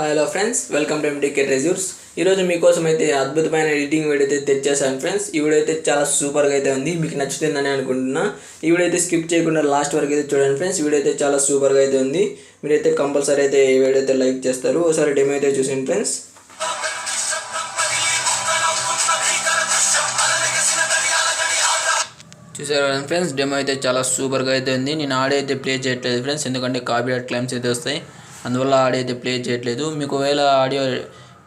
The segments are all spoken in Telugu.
Hello friends, welcome to MTK treasures. ఈరోజు మీకోసం అయితే అద్భుతమైన ఎడిటింగ్ వీడియో అయితే తెచ్చేసాను ఫ్రెండ్స్. ఈ వీడియో అయితే చాలా సూపర్గా అయితే ఉంది, మీకు నచ్చుతుందని అనుకుంటున్నా. ఈ వీడియో అయితే స్కిప్ చేయకుండా లాస్ట్ వరకు అయితే చూడండి ఫ్రెండ్స్. ఈ వీడియో అయితే చాలా సూపర్గా అయితే ఉంది. మీరైతే కంపల్సరీ అయితే ఈ వీడియో అయితే లైక్ చేస్తారు. ఒకసారి డెమో అయితే చూసాను ఫ్రెండ్స్. చూసారు ఫ్రెండ్స్, డెమో అయితే చాలా సూపర్గా అయితే ఉంది. నేను ఆడియో అయితే ప్లే చేయట్లేదు ఫ్రెండ్స్, ఎందుకంటే కాపీరైట్ క్లెయిమ్స్ అయితే వస్తాయి, అందువల్ల ఆడియో అయితే ప్లే చేయట్లేదు. మీకు ఒకవేళ ఆడియో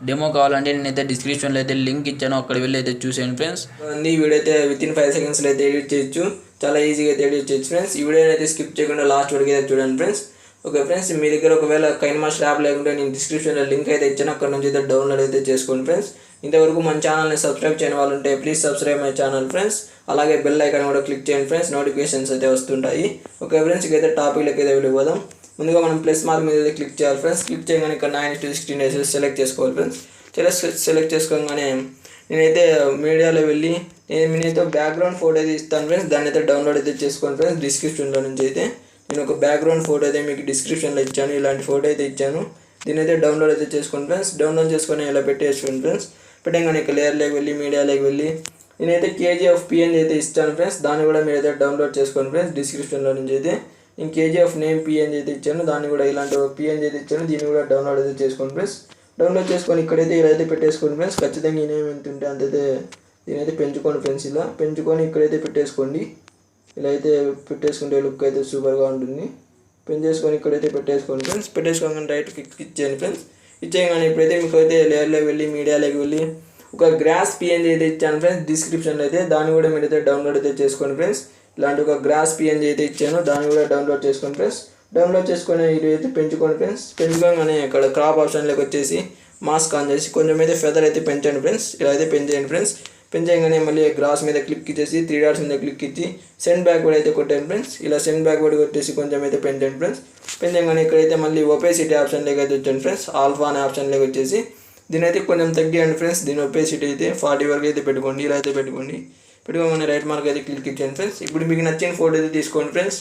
డెమో కావాలంటే నేనైతే డిస్క్రిప్షన్లో అయితే లింక్ ఇచ్చాను, అక్కడ వెళ్ళి అయితే చూసాను ఫ్రెండ్స్. ఈ వీడియో అయితే వితిన్ 5 సెకండ్స్లో అయితే ఎడిట్ చేయొచ్చు, చాలా ఈజీగా అయితే ఎడిట్ చేయొచ్చు ఫ్రెండ్స్. ఈ వీడియో అయితే స్కిప్ చేయకుండా లాస్ట్ వరకు అయితే చూడండి ఫ్రెండ్స్. ఓకే ఫ్రెండ్స్, మీ దగ్గర ఒకవేళ కైన్మాస్టర్ యాప్ లేకుంటే నేను డిస్క్రిప్షన్లో లింక్ అయితే ఇచ్చాను, అక్కడ నుంచి అయితే డౌన్లోడ్ అయితే చేసుకోండి ఫ్రెండ్స్. ఇంతవరకు మన ఛానల్ని సబ్స్క్రైబ్ చేయని వాళ్ళు ఉంటే please subscribe my channel friends. అలాగే బెల్ ఐకాన్ కూడా క్లిక్ చేయండి ఫ్రెండ్స్, నోటిఫికేషన్స్ అయితే వస్తుంటాయి. ఓకే ఫ్రెండ్స్, ఇకైతే టాపిక్లోకి అయితే వెళ్ళిపోదాం. ముందుగా మనం ప్లస్ మార్క్ మీద అయితే క్లిక్ చేయాలి ఫ్రెండ్స్. క్లిక్ చేయగానే ఇక్కడ 9:16 డేస్ సెలెక్ట్ చేసుకోవాలి ఫ్రెండ్స్. సెలెక్ట్ చేసుకోగానే నేనైతే మీడియాలో వెళ్ళి నేనైతే బ్యాక్గ్రౌండ్ ఫోటో అయితే ఇస్తాను ఫ్రెండ్స్. దాన్ని అయితే డౌన్లోడ్ అయితే చేసుకోండి ఫ్రెండ్స్. డిస్క్రిప్షన్లో నుంచి అయితే నేను ఒక బ్యాక్గ్రౌండ్ ఫోటో అయితే మీకు డిస్క్రిప్షన్లో ఇచ్చాను, ఇలాంటి ఫోటో అయితే ఇచ్చాను. దీని అయితే డౌన్లోడ్ అయితే చేసుకోండి ఫ్రెండ్స్. డౌన్లోడ్ చేసుకొని ఇలా పెట్టేసుకోండి ఫ్రెండ్స్. పెట్టగానే ఇక్కడ లేయర్లోకి వెళ్ళి మీడియాలోకి వెళ్ళి నేనైతే కేజీఎఫ్ పిఎన్జీ అయితే ఇస్తాను ఫ్రెండ్స్. దాన్ని కూడా మీరు అయితే డౌన్లోడ్ చేసుకోండి ఫ్రెండ్స్. డిస్క్రిప్షన్లో నుంచి అయితే నేను కేజీఎఫ్ నేమ్ పిఎన్జీ అయితే ఇచ్చాను, దాన్ని కూడా ఇలాంటి పిఎన్జీ అయితే ఇచ్చాను, దీన్ని కూడా డౌన్లోడ్ అయితే చేసుకోండి ఫ్రెండ్స్. డౌన్లోడ్ చేసుకొని ఇక్కడైతే ఇలా అయితే పెట్టేసుకోండి ఫ్రెండ్స్. ఖచ్చితంగా ఈ నేమ్ ఎంత ఉంటే అంతైతే దీనైతే పెంచుకోండి ఫ్రెండ్స్. ఇలా పెంచుకొని ఇక్కడైతే పెట్టేసుకోండి. ఇలా అయితే పెట్టేసుకుంటే లుక్ అయితే సూపర్గా ఉంటుంది. పెంచేసుకొని ఇక్కడైతే పెట్టేసుకోండి ఫ్రెండ్స్. పెట్టేసుకోగానే రైట్ క్లిక్ ఇచ్చేయండి ఫ్రెండ్స్. ఇచ్చేయగానే ఇప్పుడైతే మీకు అయితే లేయర్లోకి వెళ్ళి మీడియాలోకి వెళ్ళి ఒక గ్రాస్ పిఎన్జీ అయితే ఇచ్చాను ఫ్రెండ్స్ డిస్క్రిప్షన్లో అయితే, దాన్ని కూడా మీరైతే డౌన్లోడ్ అయితే చేసుకోండి ఫ్రెండ్స్. ఇలాంటి ఒక గ్రాస్ పిఎన్జీ అయితే ఇచ్చాను, దాన్ని కూడా డౌన్లోడ్ చేసుకోండి ఫ్రెండ్స్. డౌన్లోడ్ చేసుకొని ఇది అయితే పెంచుకోండి ఫ్రెండ్స్. పెంచుకోగానే ఇక్కడ క్రాప్ ఆప్షన్లోకి వచ్చేసి మాస్క్ ఆన్ చేసి కొంచెం అయితే ఫెదర్ అయితే పెంచండి ఫ్రెండ్స్. ఇలా అయితే పెంచేయండి ఫ్రెండ్స్. పెంచేయగానే మళ్ళీ గ్రాస్ మీద క్లిక్ ఇచ్చేసి 3 డాట్స్ మీద క్లిక్ ఇచ్చి సెండ్ బ్యాక్వర్డ్ అయితే కొట్టండి ఫ్రెండ్స్. ఇలా సెండ్ బ్యాక్వర్డ్ కొట్టేసి కొంచెం అయితే పెంచండి ఫ్రెండ్స్. పెంచగానే ఇక్కడైతే మళ్ళీ ఒపేసిటీ ఆప్షన్లోకి అయితే వచ్చండి ఫ్రెండ్స్. ఆల్ఫా అనే ఆప్షన్లోకి వచ్చేసి దీని అయితే కొంచెం తగ్గియండి ఫ్రెండ్స్. దీని ఒపేసిటీ అయితే 40 వరకు అయితే పెట్టుకోండి. ఇలా అయితే పెట్టుకోగానే రైట్ మార్క్ అయితే క్లిక్ ఇచ్చాను ఫ్రెండ్స్. ఇప్పుడు మీకు నచ్చిన ఫోటో అయితే తీసుకోండి ఫ్రెండ్స్.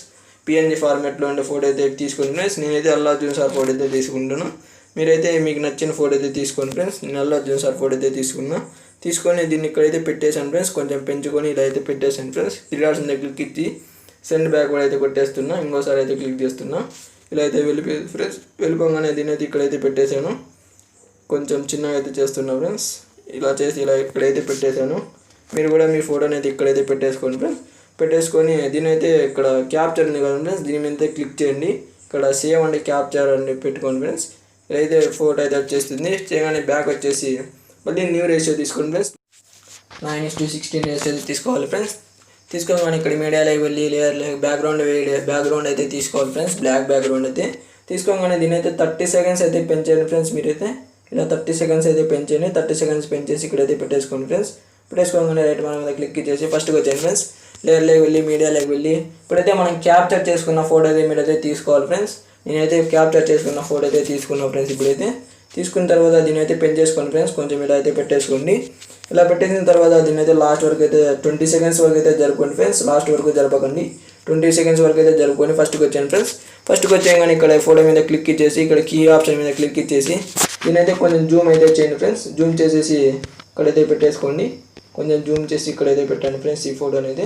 పిఎన్జీ ఫార్మాట్లో ఉండే ఫోటో అయితే తీసుకోండి ఫ్రెండ్స్. నేనైతే అల్లార్జున్ సార్ ఫోటో అయితే తీసుకుంటాను, మీరైతే మీకు నచ్చిన ఫోటో అయితే తీసుకోండి ఫ్రెండ్స్. నేను అల్లార్జున్ సార్ ఫోటో అయితే తీసుకొని దీన్ని ఇక్కడైతే పెట్టేశాను ఫ్రెండ్స్. కొంచెం పెంచుకొని ఇలా అయితే పెట్టేశాను ఫ్రెండ్స్. 3 డాట్స్ మీద క్లిక్ ఇచ్చి సెండ్ బ్యాక్వర్డ్ అయితే కొట్టేస్తున్నా. ఇంకోసారి అయితే క్లిక్ చేస్తున్నా. ఇలా అయితే వెళ్ళిపోయింది ఫ్రెండ్స్. వెళ్ళిపోగానే దీన్ని అయితే ఇక్కడైతే పెట్టేశాను. కొంచెం చిన్నగా అయితే చేస్తున్నా ఫ్రెండ్స్. ఇలా చేసి ఇలా ఇక్కడైతే పెట్టేశాను. మీరు కూడా మీ ఫోటోని అయితే ఇక్కడైతే పెట్టేసుకోండి ఫ్రెండ్స్. పెట్టేసుకొని దీని అయితే ఇక్కడ క్యాప్చర్ ఉంది కదా ఫ్రెండ్స్, దీని మీద క్లిక్ చేయండి. ఇక్కడ సేవ్ అండ్ క్యాప్చర్ అని పెట్టుకోండి ఫ్రెండ్స్. ఇలా అయితే ఫోటో అయితే వచ్చేస్తుంది. చేయగానే బ్యాక్ వచ్చేసి మళ్ళీ న్యూ రేషియో తీసుకోండి ఫ్రెండ్స్. 9:16 రేషియో అయితే తీసుకోవాలి ఫ్రెండ్స్. తీసుకోగానే ఇక్కడ మీడియాలోకి వెళ్ళి బ్యాక్గ్రౌండ్ అయితే తీసుకోవాలి ఫ్రెండ్స్. బ్లాక్ బ్యాక్గ్రౌండ్ అయితే తీసుకోగానే దీని అయితే 30 సెకండ్స్ అయితే పెంచండి ఫ్రెండ్స్. మీరైతే ఇలా 30 సెకండ్స్ అయితే పెంచండి. 30 సెకండ్స్ పెంచేసి ఇక్కడైతే పెట్టేసుకోండి ఫ్రెండ్స్. పెట్టేసుకోగానే రైట్ మార్క్ మీద క్లిక్ చేసి ఫస్ట్కి వచ్చేయండి ఫ్రెండ్స్. లేయర్లోకి వెళ్ళి మీడియాలోకి వెళ్ళి ఇప్పుడైతే మనం క్యాప్చర్ చేసుకున్న ఫోటో అయితే మీరైతే తీసుకోవాలి ఫ్రెండ్స్. నేనైతే క్యాప్చర్ చేసుకున్న ఫోటో అయితే తీసుకున్నా ఫ్రెండ్స్. ఇప్పుడైతే తీసుకున్న తర్వాత దీని అయితే పెంచేసుకోండి ఫ్రెండ్స్. కొంచెం ఇలా అయితే పెట్టేసుకోండి. ఇలా పెట్టేసిన తర్వాత దీని అయితే లాస్ట్ వరకు అయితే 20 సెకండ్స్ వరకు అయితే జరుపుకోండి ఫ్రెండ్స్. లాస్ట్ వరకు జరపకండి, 20 సెకండ్స్ వరకు అయితే జరుపుకొని ఫస్ట్కి వచ్చాను ఫ్రెండ్స్. ఫస్ట్కి వచ్చాయగానే ఇక్కడ ఫోటో మీద క్లిక్ ఇచ్చేసి ఇక్కడ కీ ఆప్షన్ మీద క్లిక్ ఇచ్చేసి దీనైతే కొంచెం జూమ్ అయితే చేయండి ఫ్రెండ్స్. జూమ్ చేసేసి ఇక్కడైతే పెట్టేసుకోండి. కొంచెం జూమ్ చేసి ఇక్కడైతే పెట్టండి ఫ్రెండ్స్ ఈ ఫోటోని అయితే.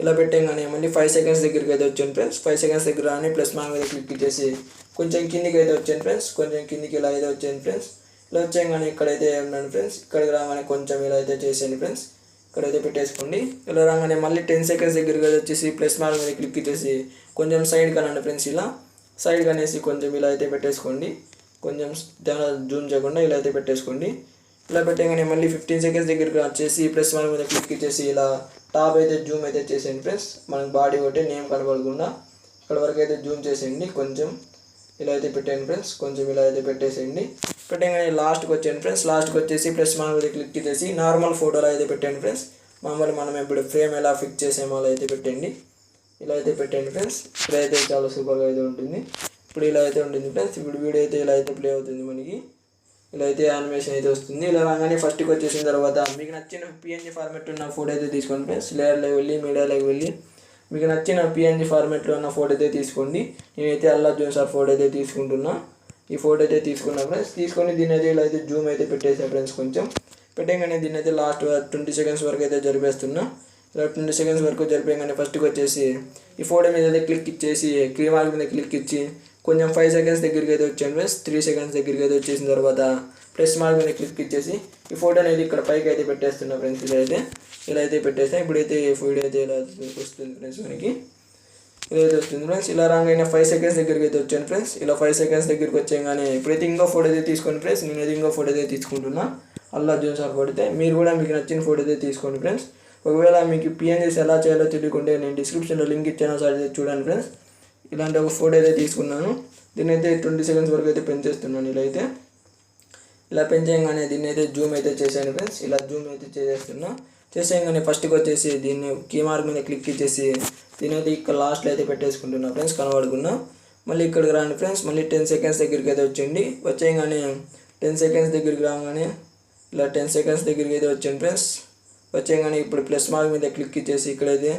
ఇలా పెట్టగానే మళ్ళీ 5 సెకండ్స్ దగ్గరికి అయితే వచ్చాను ఫ్రెండ్స్. 5 సెకండ్స్ దగ్గర రాని ప్లస్ మార్క్ మీద క్లిక్ ఇచ్చేసి కొంచెం కిందికి అయితే వచ్చాను ఫ్రెండ్స్. కొంచెం కిందికి ఇలా అయితే వచ్చాను ఫ్రెండ్స్. ఇలా వచ్చాగానే ఇక్కడైతే ఉన్నాను ఫ్రెండ్స్. ఇక్కడికి రాగానే కొంచెం ఇలా అయితే చేసేయండి ఫ్రెండ్స్. ఇక్కడైతే పెట్టేసుకోండి. ఇలా రాగానే మళ్ళీ 10 సెకండ్స్ దగ్గరికి అయితే వచ్చేసి ప్లస్ మార్క్ మీద క్లిక్ ఇచ్చేసి కొంచెం సైడ్ కనండి ఫ్రెండ్స్. ఇలా సైడ్ కనేసి కొంచెం ఇలా అయితే పెట్టేసుకోండి. కొంచెం జూమ్ చేయకుండా ఇలా అయితే పెట్టేసుకోండి. ఇలా పెట్టగానే మళ్ళీ 15 సెకండ్స్ దగ్గరికి వచ్చేసి ప్లస్ మార్క్ మీద క్లిక్ ఇచ్చేసి ఇలా టాప్ అయితే జూమ్ అయితే చేసేయండి ఫ్రెండ్స్. మనకు బాడీ ఒకటి నేమ్ కనబడకుండా ఇక్కడ వరకు అయితే జూమ్ చేసేయండి. కొంచెం ఇలా అయితే పెట్టండి ఫ్రెండ్స్. కొంచెం ఇలా అయితే పెట్టేసేయండి. పెట్టగానే లాస్ట్కి వచ్చేయండి ఫ్రెండ్స్. లాస్ట్కి వచ్చేసి ప్లస్ మార్క్ మీద క్లిక్ చేసి నార్మల్ ఫోటోలో అయితే పెట్టండి ఫ్రెండ్స్. మామూలు మనం ఇప్పుడు ఫ్రేమ్ ఎలా ఫిక్స్ చేసేమో అలా అయితే పెట్టండి. ఇలా అయితే పెట్టండి ఫ్రెండ్స్. ఇప్పుడైతే చాలా సూపర్గా అయితే ఉంటుంది. ఇప్పుడు ఇలా అయితే ఉంటుంది ఫ్రెండ్స్. ఇప్పుడు వీడియో అయితే ఇలా అయితే ప్లే అవుతుంది మనకి. ఇలా అయితే యానిమేషన్ అయితే వస్తుంది. ఇలా రాగానే ఫస్ట్కి వచ్చేసిన తర్వాత మీకు నచ్చిన పిఎన్జీ ఫార్మాట్ ఉన్న ఫోటో అయితే తీసుకోండి ఫ్రెండ్స్. లేయర్లోకి వెళ్ళి మీడియాలోకి వెళ్ళి మీకు నచ్చిన పిఎన్జీ ఫార్మాట్లో ఉన్న ఫోటో అయితే తీసుకోండి. నేనైతే అల్లార్జున్ సార్ ఫోటో అయితే తీసుకుంటున్నా. ఈ ఫోటో అయితే తీసుకున్నా ఫ్రెండ్స్. తీసుకొని దీని అయితే ఇలా అయితే జూమ్ అయితే పెట్టేసాను ఫ్రెండ్స్. కొంచెం పెట్టగానే దీన్ని అయితే లాస్ట్ 20 సెకండ్స్ వరకు అయితే జరిపేస్తున్నా. ఇలా 20 సెకండ్స్ వరకు జరిపేయగానే ఫస్ట్కి వచ్చేసి ఈ ఫోటో మీద అయితే క్లిక్ ఇచ్చేసి క్లిక్ మార్క్ మీద క్లిక్ ఇచ్చి కొంచెం 5 సెకండ్స్ దగ్గరికి అయితే వచ్చాను ఫ్రెండ్స్. 3 సెకండ్స్ దగ్గరికి అయితే వచ్చేసిన తర్వాత ప్లస్ మార్క్ మీద క్లిక్ ఇచ్చేసి ఈ ఫోటో అనేది ఇక్కడ పైకి అయితే పెట్టేస్తున్నా ఫ్రెండ్స్. ఇలా అయితే పెట్టేస్తాను. ఇప్పుడైతే ఫోటో అయితే ఇలా వస్తుంది ఫ్రెండ్స్. మనకి ఇలా అయితే వస్తుంది ఫ్రెండ్స్. ఇలా రాగానే 5 సెకండ్స్ దగ్గరికి అయితే వచ్చాను ఫ్రెండ్స్. ఇలా 5 సెకండ్స్ దగ్గరికి వచ్చాగానే ఇప్పుడైతే ఇంకో ఫోటో అయితే తీసుకోండి ఫ్రెండ్స్. నేనైతే ఇంకో ఫోటో అయితే తీసుకుంటున్నా. అల్లు అర్జున్ సార్ ఫోటో అయితే. మీరు కూడా మీకు నచ్చిన ఫోటో అయితే తీసుకోండి ఫ్రెండ్స్. ఒకవేళ మీకు పిఎన్జీస్ ఎలా చేయాలో తెలియకుంటే నేను డిస్క్రిప్షన్లో లింక్ ఇచ్చాను, సార్ అయితే చూడండి ఫ్రెండ్స్. ఇలాంటి ఒక ఫోటో అయితే తీసుకున్నాను. దీన్ని అయితే 20 సెకండ్స్ వరకు అయితే పెంచేస్తున్నాను. ఇలా పెంచేయగానే దీన్ని అయితే జూమ్ అయితే చేశాను ఫ్రెండ్స్. ఇలా జూమ్ అయితే చేసేస్తున్నా. చేసేయగానే ఫస్ట్కి వచ్చేసి దీన్ని కీ మార్క్ మీద క్లిక్ ఇచ్చేసి దీని అయితే ఇక్కడ లాస్ట్లో అయితే పెట్టేసుకుంటున్నా ఫ్రెండ్స్. కనబడుకున్నా. మళ్ళీ ఇక్కడికి రాండి ఫ్రెండ్స్. మళ్ళీ 10 సెకండ్స్ దగ్గరికి అయితే వచ్చేయండి. వచ్చేయగానే 10 సెకండ్స్ దగ్గరికి రాగానే ఇలా 10 సెకండ్స్ దగ్గరికి అయితే వచ్చాను ఫ్రెండ్స్. వచ్చేయగానే ఇప్పుడు ప్లస్ మార్క్ మీద క్లిక్ ఇచ్చేసి ఇక్కడైతే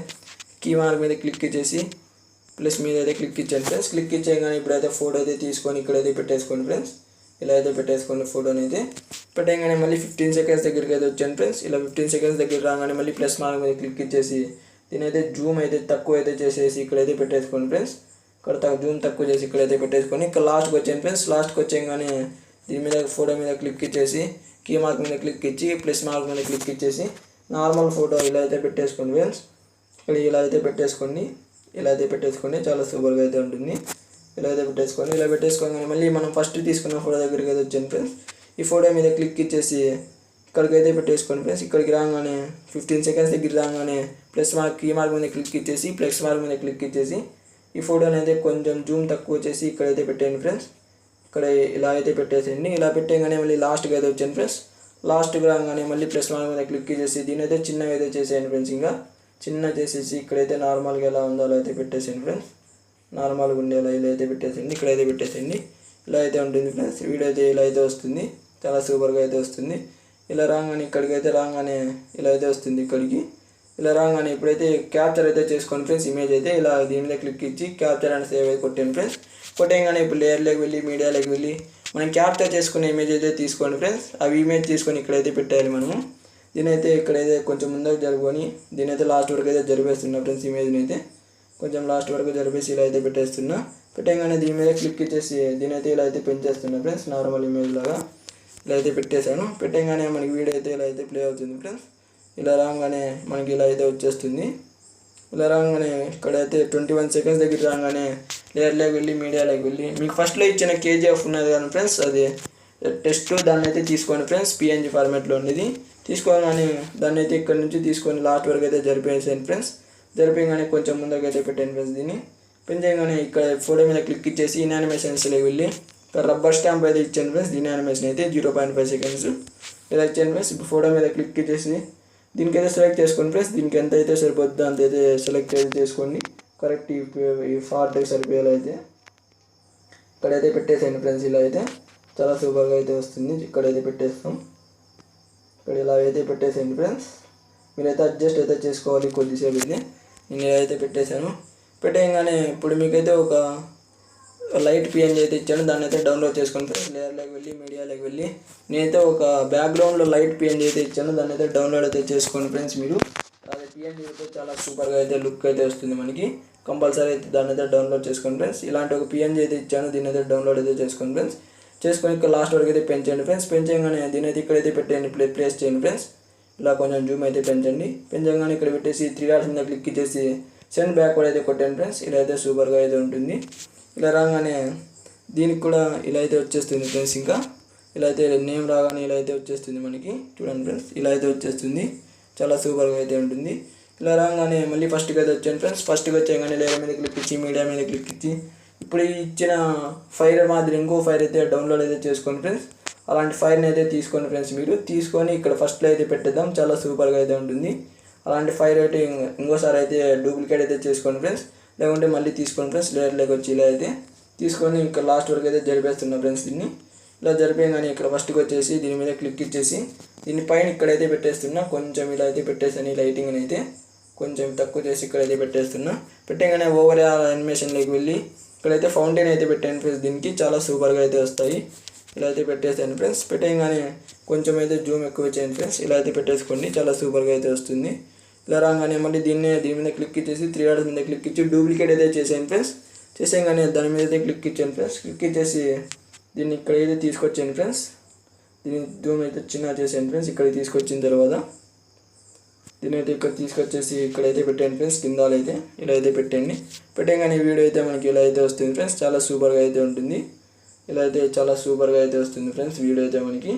కీ మార్క్ మీద క్లిక్ ఇచ్చేసి ప్లస్ మీద అయితే క్లిక్ ఇచ్చాను ఫ్రెండ్స్. క్లిక్ ఇచ్చేయగానే ఇప్పుడైతే ఫోటో అయితే తీసుకొని ఇక్కడైతే పెట్టేసుకోండి ఫ్రెండ్స్. ఇలా అయితే పెట్టేసుకోండి ఫోటోని అయితే. పెట్టగానే మళ్ళీ 15 సెకండ్స్ దగ్గరికి అయితే వచ్చాను ఫ్రెండ్స్. ఇలా 15 సెకండ్స్ దగ్గర రాగానే మళ్ళీ ప్లస్ మార్క్ మీద క్లిక్ ఇచ్చేసి దీని అయితే జూమ్ అయితే తక్కువ అయితే చేసేసి ఇక్కడైతే పెట్టేసుకోండి ఫ్రెండ్స్. ఇక్కడ జూమ్ తక్కువ చేసి ఇక్కడైతే పెట్టేసుకొని ఇక్కడ లాస్ట్కి వచ్చాను ఫ్రెండ్స్. లాస్ట్కి వచ్చేయగానే దీని మీద ఫోటో మీద క్లిక్ ఇచ్చేసి కీ మార్క్ మీద క్లిక్ ఇచ్చి ప్లస్ మార్క్ మీద క్లిక్ ఇచ్చేసి నార్మల్ ఫోటో ఇలా అయితే పెట్టేసుకోండి ఫ్రెండ్స్. ఇక్కడ ఇలా అయితే పెట్టేసుకోండి. చాలా సూపర్గా అయితే ఉంటుంది. ఇలా అయితే పెట్టేసుకోండి. ఇలా పెట్టేసుకోగానే మళ్ళీ మనం ఫస్ట్ తీసుకున్న ఫోటో దగ్గరికి అయితే వచ్చాను ఫ్రెండ్స్. ఈ ఫోటో మీద క్లిక్ ఇచ్చేసి ఇక్కడికైతే పెట్టేసుకోండి ఫ్రెండ్స్. ఇక్కడికి రాగానే 15 సెకండ్స్ దగ్గర రాగానే ప్లస్ మార్క్ కీ మార్క్ మీద క్లిక్ ఇచ్చేసి ప్లస్ మార్క్ మీద క్లిక్ ఇచ్చేసి ఈ ఫోటోని అయితే కొంచెం జూమ్ తక్కువ చేసి ఇక్కడైతే పెట్టేయండి ఫ్రెండ్స్. ఇక్కడ ఇలా అయితే పెట్టేసేయండి. ఇలా పెట్టేయగానే మళ్ళీ లాస్ట్కి అయితే వచ్చాను ఫ్రెండ్స్. లాస్ట్కి రాగానే మళ్ళీ ప్లస్ మార్క్ మీద క్లిక్ చేసి దీని అయితే చిన్నగా అయితే చేసేయండి ఫ్రెండ్స్. ఇంకా చిన్న చేసేసి ఇక్కడైతే నార్మల్గా ఎలా ఉందో అలా అయితే పెట్టేసేయండి ఫ్రెండ్స్. నార్మల్గా ఉండేలా ఇలా అయితే పెట్టేసేయండి. ఇక్కడైతే పెట్టేసేయండి. ఇలా అయితే ఉంటుంది ఫ్రెండ్స్. వీడియో అయితే ఇలా అయితే వస్తుంది. చాలా సూపర్గా అయితే వస్తుంది. ఇలా రాగానే ఇక్కడికైతే రాగానే ఇలా అయితే వస్తుంది. ఇక్కడికి ఇలా రాగానే ఇప్పుడైతే క్యాప్చర్ అయితే చేసుకోండి ఫ్రెండ్స్. ఇమేజ్ అయితే ఇలా దీని మీద క్లిక్ ఇచ్చి క్యాప్చర్ అండ్ సేవ్ అయితే కొట్టాను ఫ్రెండ్స్. కొట్టేయగానే ఇప్పుడు లేయర్లోకి వెళ్ళి మీడియాలోకి వెళ్ళి మనం క్యాప్చర్ చేసుకునే ఇమేజ్ అయితే తీసుకోండి ఫ్రెండ్స్. అవి ఇమేజ్ తీసుకొని ఇక్కడైతే పెట్టాలి మనము. దీనైతే ఇక్కడైతే కొంచెం ముందుకు జరుపుకొని దీనైతే లాస్ట్ వరకు అయితే జరిపేస్తున్నా ఫ్రెండ్స్. ఇమేజ్ని అయితే కొంచెం లాస్ట్ వరకు జరిపేసి ఇలా అయితే పెట్టేస్తున్నా. పెట్టగానే దీని మీద క్లిక్ ఇచ్చేసి దీనైతే ఇలా అయితే పెంచేస్తున్నా ఫ్రెండ్స్. నార్మల్ ఇమేజ్ లాగా ఇలా అయితే పెట్టేశాను. పెట్టగానే మనకి వీడియో అయితే ఇలా అయితే ప్లే అవుతుంది ఫ్రెండ్స్. ఇలా రాగానే మనకి ఇలా అయితే వచ్చేస్తుంది. ఇలా రాగానే ఇక్కడైతే 21 సెకండ్స్ దగ్గర రాగానే లేయర్లోకి వెళ్ళి మీడియాలోకి వెళ్ళి మీకు ఫస్ట్లో ఇచ్చిన కేజీఎఫ్ ఉన్నది కానీ ఫ్రెండ్స్, అది టెస్ట్ దాన్ని అయితే తీసుకోండి ఫ్రెండ్స్. పిఎన్జీ ఫార్మాట్లో ఉన్నది తీసుకోగానే దాన్ని అయితే ఇక్కడ నుంచి తీసుకొని లాస్ట్ వరకు అయితే జరిపేసాను ఫ్రెండ్స్. జరిపేయగానే కొంచెం ముందుకు అయితే పెట్టాను ఫ్రెండ్స్. దీన్ని పెంచగానే ఇక్కడ ఫోటో మీద క్లిక్ ఇచ్చేసి ఇన్ యానిమేషన్స్లోకి వెళ్ళి ఇక్కడ రబ్బర్ స్టాంప్ అయితే ఇచ్చాను ఫ్రెండ్స్. దీని యానిమేషన్ అయితే 0.5 సెకండ్స్ ఇలా ఇచ్చాను ఫ్రెండ్స్. ఇప్పుడు ఫోటో మీద క్లిక్ ఇచ్చేసి దీనికైతే సెలెక్ట్ చేసుకోండి ఫ్రెండ్స్. దీనికి ఎంత అయితే సరిపోద్దో అంత అయితే సెలెక్ట్ అయితే చేసుకోండి. కరెక్ట్ ఈ ఫార్ట్కి సరిపోయేలా అయితే ఇక్కడైతే పెట్టేసాను ఫ్రెండ్స్. ఇలా అయితే చాలా సూపర్గా అయితే వస్తుంది. ఇక్కడైతే పెట్టేస్తాం. ఇక్కడ ఇలా అయితే పెట్టేసాను ఫ్రెండ్స్. మీరైతే అడ్జస్ట్ అయితే చేసుకోవాలి కొద్దిసేపు అయితే. నేను ఇలా అయితే పెట్టేశాను. పెట్టేయగానే ఇప్పుడు మీకైతే ఒక లైట్ పిఎన్జీ అయితే ఇచ్చాను. దాన్ని అయితే డౌన్లోడ్ చేసుకోండి ఫ్రెండ్స్. లేయర్లోకి వెళ్ళి మీడియాలోకి వెళ్ళి నేనైతే ఒక బ్యాక్గ్రౌండ్లో లైట్ పిఎన్జీ అయితే ఇచ్చాను. దాన్ని అయితే డౌన్లోడ్ అయితే చేసుకోండి ఫ్రెండ్స్. మీరు అది పిఎన్జీ అయితే చాలా సూపర్గా అయితే లుక్ అయితే వస్తుంది మనకి. కంపల్సరీ అయితే దాన్ని అయితే డౌన్లోడ్ చేసుకోండి ఫ్రెండ్స్. ఇలాంటి ఒక పిఎన్జీ అయితే ఇచ్చాను. దీన్ని అయితే డౌన్లోడ్ అయితే చేసుకోండి ఫ్రెండ్స్. చేసుకొని ఇక్కడ లాస్ట్ వరకు అయితే పెంచండి ఫ్రెండ్స్. పెంచగానే దీని అయితే ఇక్కడైతే పెట్టండి, ప్లేస్ చేయండి ఫ్రెండ్స్. ఇలా కొంచెం జూమ్ అయితే పెంచండి. పెంచగానే ఇక్కడ పెట్టేసి 3 డాట్స్ మీద క్లిక్ ఇచ్చేసి సెండ్ బ్యాక్వర్డ్ అయితే కొట్టండి ఫ్రెండ్స్. ఇలా అయితే సూపర్గా అయితే ఉంటుంది. ఇలా రాగానే దీనికి కూడా ఇలా అయితే వచ్చేస్తుంది ఫ్రెండ్స్. ఇంకా ఇలా అయితే నేమ్ రాగానే ఇలా అయితే వచ్చేస్తుంది మనకి. చూడండి ఫ్రెండ్స్, ఇలా అయితే వచ్చేస్తుంది. చాలా సూపర్గా అయితే ఉంటుంది. ఇలా రాగానే మళ్ళీ ఫస్ట్కి అయితే వచ్చాను ఫ్రెండ్స్. ఫస్ట్కి వచ్చాగానే లేయర్ మీద క్లిక్ ఇచ్చి మీడియా మీద క్లిక్ ఇచ్చి ఇప్పుడు ఇచ్చిన ఫైర్ మాదిరి ఇంకో ఫైర్ అయితే డౌన్లోడ్ అయితే చేసుకోండి ఫ్రెండ్స్. అలాంటి ఫైర్ని అయితే తీసుకోండి ఫ్రెండ్స్. మీరు తీసుకొని ఇక్కడ ఫస్ట్లో అయితే పెట్టేద్దాం. చాలా సూపర్గా అయితే ఉంటుంది. అలాంటి ఫైర్ అయితే ఇంకోసారి అయితే డూప్లికేట్ అయితే చేసుకోండి ఫ్రెండ్స్. లేకుంటే మళ్ళీ తీసుకోండి ఫ్రెండ్స్. లేయర్లోకి వచ్చి ఇలా అయితే తీసుకొని ఇక్కడ లాస్ట్ వరకు అయితే జరిపేస్తున్నాం ఫ్రెండ్స్. దీన్ని ఇలా జరిపేయగానే ఇక్కడ ఫస్ట్కి వచ్చేసి దీని మీద క్లిక్ ఇచ్చేసి దీని పైన ఇక్కడైతే పెట్టేస్తున్నా. కొంచెం ఇలా అయితే పెట్టేసాను. ఈ లైటింగ్ని అయితే కొంచెం తక్కువ చేసి ఇక్కడైతే పెట్టేస్తున్నా. పెట్టగానే ఓవర్ యానిమేషన్లోకి వెళ్ళి ఇక్కడైతే ఫౌంటైన్ అయితే పెట్టాను ఫ్రెండ్స్, దీనికి చాలా సూపర్గా అయితే వస్తాయి. ఇలా అయితే పెట్టేసాను ఫ్రెండ్స్. పెట్టేయగానే కొంచెం అయితే జూమ్ ఎక్కువ చేయండి ఫ్రెండ్స్. ఇలా అయితే పెట్టేసుకోండి, చాలా సూపర్గా అయితే వస్తుంది. ఇలా రాగానే మళ్ళీ దీని మీద క్లిక్ ఇచ్చేసి 3 డాట్స్ మీద క్లిక్ ఇచ్చి డూప్లికేట్ అయితే చేసేయండి ఫ్రెండ్స్. చేసేయగానే దాని మీద అయితే క్లిక్ ఇచ్చాను ఫ్రెండ్స్. క్లిక్ ఇచ్చేసి దీన్ని ఇక్కడైతే తీసుకొచ్చాను ఫ్రెండ్స్. దీన్ని జూమ్ అయితే చిన్న చేసాను ఫ్రెండ్స్. ఇక్కడ తీసుకొచ్చిన తర్వాత దీని అయితే ఇక్కడ తీసుకొచ్చేసి ఇక్కడైతే పెట్టండి ఫ్రెండ్స్. కింద అయితే ఇలా అయితే పెట్టండి. పెట్టగానే వీడియో అయితే మనకి ఇలా అయితే వస్తుంది ఫ్రెండ్స్. చాలా సూపర్గా అయితే ఉంటుంది. ఇలా అయితే చాలా సూపర్గా అయితే వస్తుంది ఫ్రెండ్స్ వీడియో అయితే మనకి.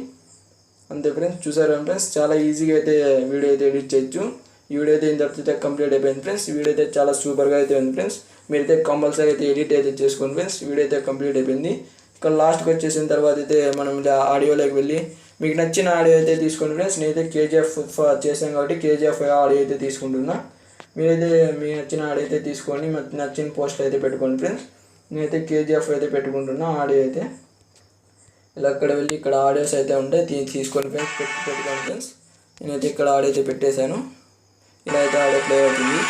అంతే ఫ్రెండ్స్, చూసారా ఫ్రెండ్స్, చాలా ఈజీగా అయితే వీడియో అయితే ఎడిట్ చేయొచ్చు. ఈ వీడియో అయితే ఇంతటితో కంప్లీట్ అయిపోయింది ఫ్రెండ్స్. ఈ వీడియో అయితే చాలా సూపర్గా అయితే ఉంది ఫ్రెండ్స్. మీరైతే కంపల్సరీ అయితే ఎడిట్ అయితే చేసుకోండి ఫ్రెండ్స్. వీడియో అయితే కంప్లీట్ అయిపోయింది. ఇక్కడ లాస్ట్కి వచ్చేసిన తర్వాత అయితే మనం ఆడియోలోకి వెళ్ళి మీకు నచ్చిన ఆడియో అయితే తీసుకోండి ఫ్రెండ్స్. నేనైతే కేజీఎఫ్ చేశాను కాబట్టి కేజీఎఫ్ ఆడియో అయితే తీసుకుంటున్నా. మీరైతే మీకు నచ్చిన ఆడియో అయితే తీసుకోండి, నచ్చిన పోస్టులు అయితే పెట్టుకోండి ఫ్రెండ్స్. నేనైతే కేజీఎఫ్ అయితే పెట్టుకుంటున్నా ఆడియో అయితే. ఇలా అక్కడ వెళ్ళి ఇక్కడ ఆడియోస్ అయితే ఉంటాయి, తీసుకొని ఫ్రెండ్స్ పెట్టుకోండి ఫ్రెండ్స్. నేనైతే ఇక్కడ ఆడియో అయితే పెట్టేశాను. ఇలా అయితే ఆడియో ప్లే అవుతుంది.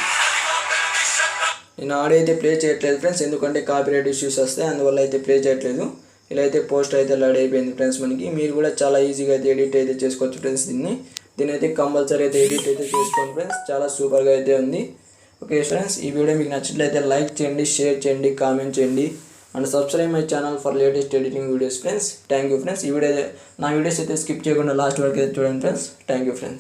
నేను ఆడియో అయితే ప్లే చేయట్లేదు ఫ్రెండ్స్, ఎందుకంటే కాపీరైట్ ఇష్యూస్ వస్తాయి, అందువల్ల అయితే ప్లే చేయట్లేదు. ఇలా అయితే పోస్ట్ అయితే రెడీ అయిపోయింది ఫ్రెండ్స్ మనకి. మీరు కూడా చాలా ఈజీగా అయితే ఎడిట్ అయితే చేసుకోవచ్చు ఫ్రెండ్స్. దీన్ని అయితే కంపల్సరీ అయితే ఎడిట్ అయితే చేసుకోండి ఫ్రెండ్స్. చాలా సూపర్గా అయితే ఉంది. ఓకే ఫ్రెండ్స్, ఈ వీడియో మీకు నచ్చినట్లయితే లైక్ చేయండి, షేర్ చేయండి, కామెంట్ చేయండి and subscribe my channel for latest editing videos friends. Thank you friends. నా వీడియోస్ అయితే స్కిప్ చేయకుండా లాస్ట్ వరకు అయితే చూడండి ఫ్రెండ్స్. Thank you friends.